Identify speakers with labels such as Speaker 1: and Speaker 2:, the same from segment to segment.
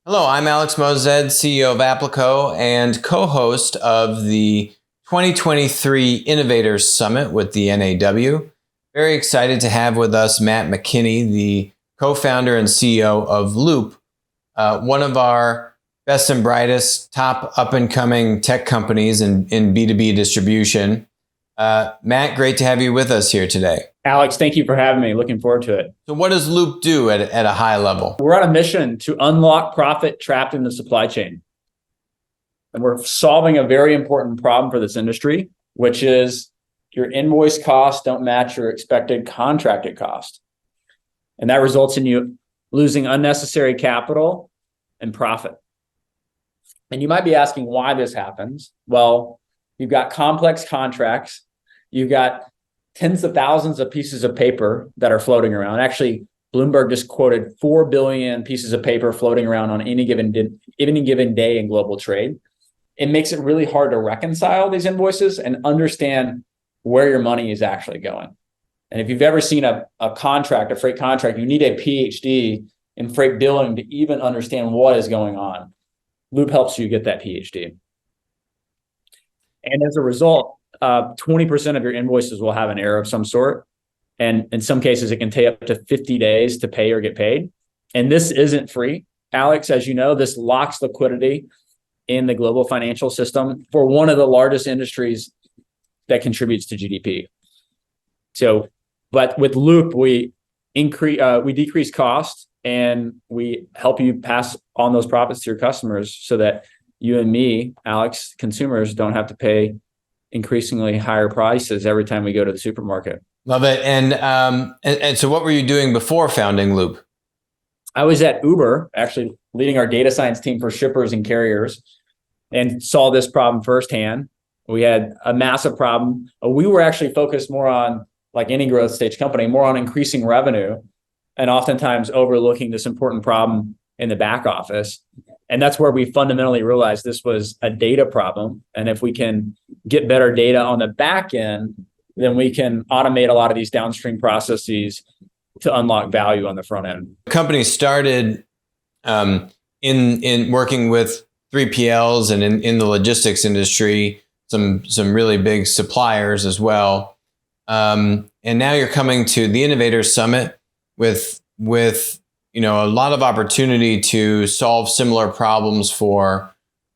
Speaker 1: Hello, I'm Alex Moazed, CEO of Applico and co-host of the 2023 Innovators Summit with the NAW. Very excited to have with us Matt McKinney, the co-founder and CEO of Loop, one of our best and brightest top up-and-coming tech companies in B2B distribution. Matt, great to have you with us here today.
Speaker 2: Alex, thank you for having me. Looking forward to it.
Speaker 1: So what does Loop do at a high level?
Speaker 2: We're on a mission to unlock profit trapped in the supply chain. And we're solving a very important problem for this industry, which is your invoice costs don't match your expected contracted cost. And that results in you losing unnecessary capital and profit. And you might be asking why this happens. Well, you've got complex contracts. You've got tens of thousands of pieces of paper that are floating around. Actually, Bloomberg just quoted 4 billion pieces of paper floating around on any given day in global trade. It makes it really hard to reconcile these invoices and understand where your money is actually going. And if you've ever seen a freight contract, you need a PhD in freight billing to even understand what is going on. Loop helps you get that PhD. And as a result, 20% of your invoices will have an error of some sort. And in some cases, it can take up to 50 days to pay or get paid. And this isn't free. Alex, as you know, this locks liquidity in the global financial system for one of the largest industries that contributes to GDP. So, but with Loop, we decrease costs and we help you pass on those profits to your customers so that you and me, Alex, consumers don't have to pay increasingly higher prices every time we go to the supermarket.
Speaker 1: Love it. And so what were you doing before founding Loop?
Speaker 2: I was at Uber, actually leading our data science team for shippers and carriers, and saw this problem firsthand. We had a massive problem. We were actually focused more on, like any growth stage company, more on increasing revenue and oftentimes overlooking this important problem in the back office. And that's where we fundamentally realized this was a data problem. And if we can get better data on the back end, then we can automate a lot of these downstream processes to unlock value on the front end.
Speaker 1: The company started in working with 3PLs and in the logistics industry, some really big suppliers as well. And now you're coming to the Innovators Summit with a lot of opportunity to solve similar problems for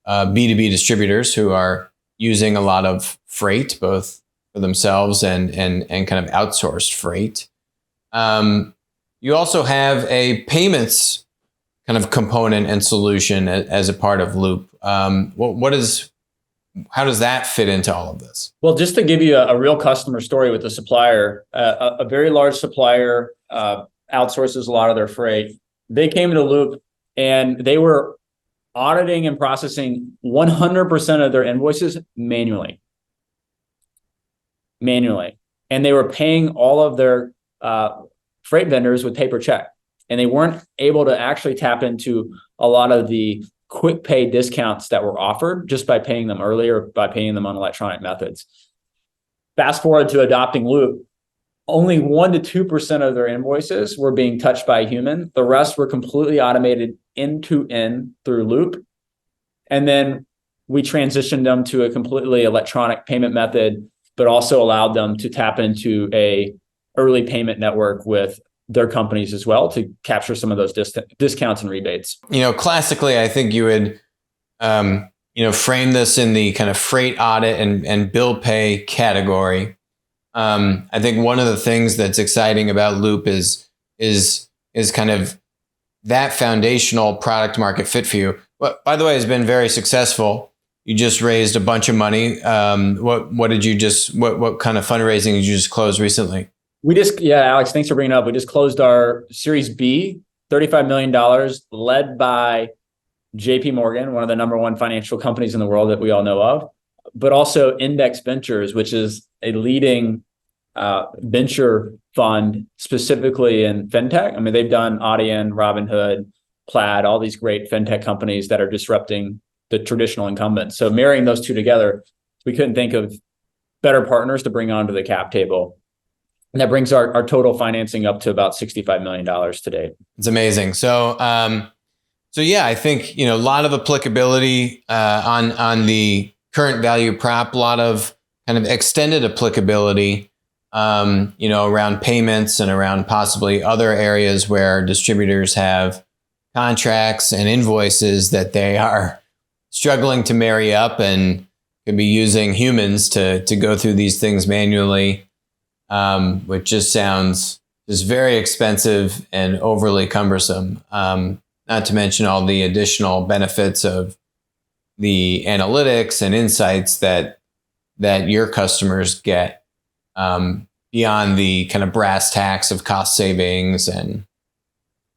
Speaker 1: B2B distributors who are using a lot of freight, both for themselves and kind of outsourced freight. You also have a payments kind of component and solution as a part of Loop. How does that fit into all of this?
Speaker 2: Well, just to give you a real customer story with the supplier, a very large supplier outsources a lot of their freight. They came to Loop and they were auditing and processing 100% of their invoices manually. And they were paying all of their freight vendors with paper check. And they weren't able to actually tap into a lot of the quick pay discounts that were offered just by paying them earlier, by paying them on electronic methods. Fast forward to adopting Loop, only 1% to 2% of their invoices were being touched by a human. The rest were completely automated end to end through Loop. And then we transitioned them to a completely electronic payment method, but also allowed them to tap into a early payment network with their companies as well to capture some of those discounts and rebates.
Speaker 1: Classically, I think you would, frame this in the kind of freight audit and bill pay category. I think one of the things that's exciting about Loop is kind of that foundational product market fit for you. But by the way, has been very successful. You just raised a bunch of money. What kind of fundraising did you just close recently?
Speaker 2: Alex, thanks for bringing it up. We just closed our Series B, $35 million, led by JP Morgan, one of the number one financial companies in the world that we all know of, but also Index Ventures, which is a leading venture fund specifically in fintech. I mean, they've done Adyen, Robinhood, Plaid, all these great fintech companies that are disrupting the traditional incumbents. So marrying those two together, we couldn't think of better partners to bring onto the cap table. And that brings our total financing up to about $65 million today.
Speaker 1: It's amazing. So So yeah, I think, a lot of applicability on the current value prop, a lot of kind of extended applicability, around payments and around possibly other areas where distributors have contracts and invoices that they are struggling to marry up and could be using humans to go through these things manually, which just sounds just very expensive and overly cumbersome. Not to mention all the additional benefits of the analytics and insights that your customers get, beyond the kind of brass tacks of cost savings and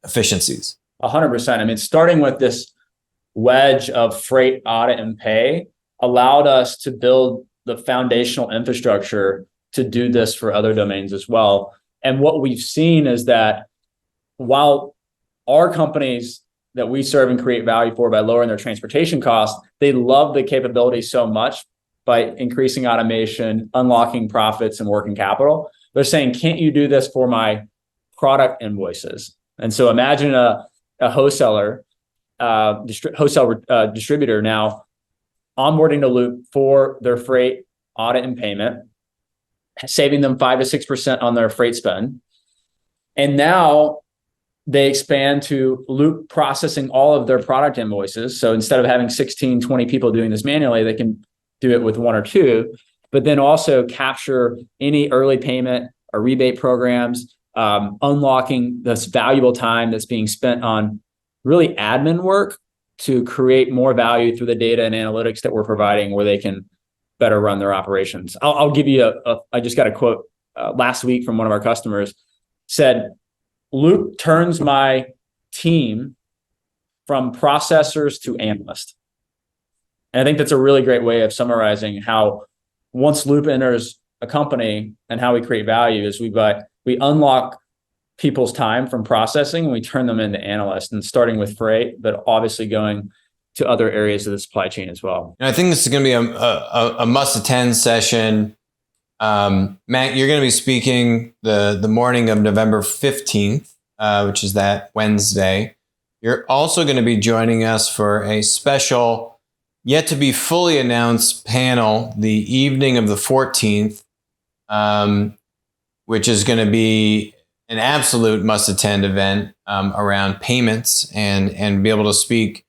Speaker 1: efficiencies.
Speaker 2: 100%. I mean, starting with this wedge of freight, audit, and pay allowed us to build the foundational infrastructure to do this for other domains as well. And what we've seen is that while our companies that we serve and create value for by lowering their transportation costs, they love the capability so much by increasing automation, unlocking profits and working capital. They're saying, can't you do this for my product invoices? And so imagine a wholesaler, distributor now onboarding to Loop for their freight, audit, and payment, saving them 5 to 6% on their freight spend. And now they expand to Loop processing all of their product invoices. So instead of having 16, 20 people doing this manually, they can do it with 1 or 2, but then also capture any early payment or rebate programs, unlocking this valuable time that's being spent on really admin work to create more value through the data and analytics that we're providing, where they can better run their operations. I'll give you I just got a quote last week from one of our customers, said, Loop turns my team from processors to analysts. And I think that's a really great way of summarizing how once Loop enters a company and how we create value is we unlock people's time from processing and we turn them into analysts, and starting with freight, but obviously going to other areas of the supply chain as well.
Speaker 1: And I think this is going to be a must-attend session. Matt, you're going to be speaking the morning of November 15th, which is that Wednesday. You're also going to be joining us for a special, yet to be fully announced panel the evening of the 14th, which is going to be an absolute must-attend event around payments and be able to speak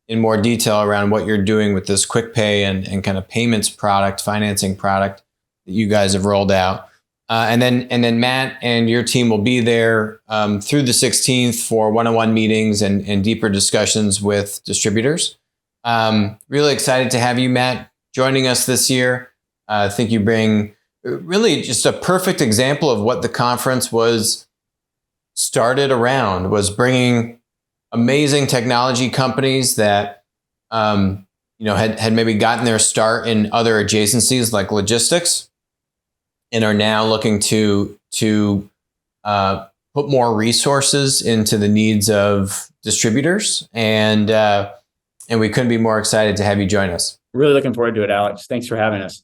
Speaker 1: in more detail around what you're doing with this quick pay and kind of payments product, financing product that you guys have rolled out. And then Matt and your team will be there through the 16th for one-on-one meetings and deeper discussions with distributors. Really excited to have you, Matt, joining us this year. I think you bring really just a perfect example of what the conference was started around, was bringing amazing technology companies that had maybe gotten their start in other adjacencies like logistics and are now looking to put more resources into the needs of distributors. And we couldn't be more excited to have you join us.
Speaker 2: Really looking forward to it, Alex. Thanks for having us.